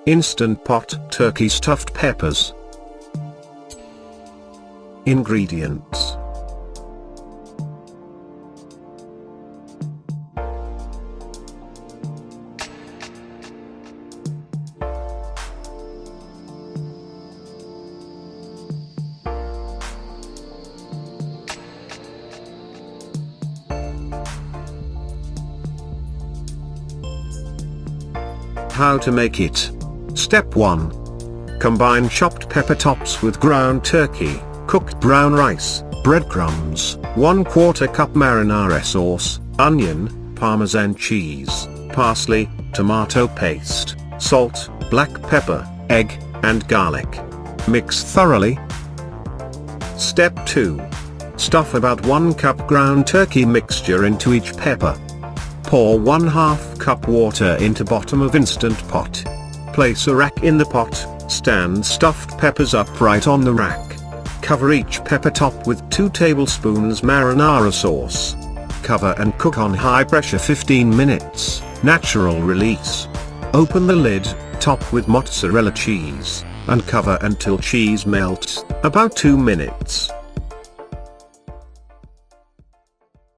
Instant Pot Turkey Stuffed Peppers. Ingredients: How to make it. Step 1. Combine chopped pepper tops with ground turkey, cooked brown rice, breadcrumbs, 1/4 cup marinara sauce, onion, parmesan cheese, parsley, tomato paste, salt, black pepper, egg, and garlic. Mix thoroughly. Step 2. Stuff about 1 cup ground turkey mixture into each pepper. Pour 1/2 cup water into bottom of Instant Pot. Place a rack in the pot, stand stuffed peppers upright on the rack. Cover each pepper top with 2 tablespoons marinara sauce. Cover and cook on high pressure 15 minutes, natural release. Open the lid, top with mozzarella cheese, and cover until cheese melts, about 2 minutes.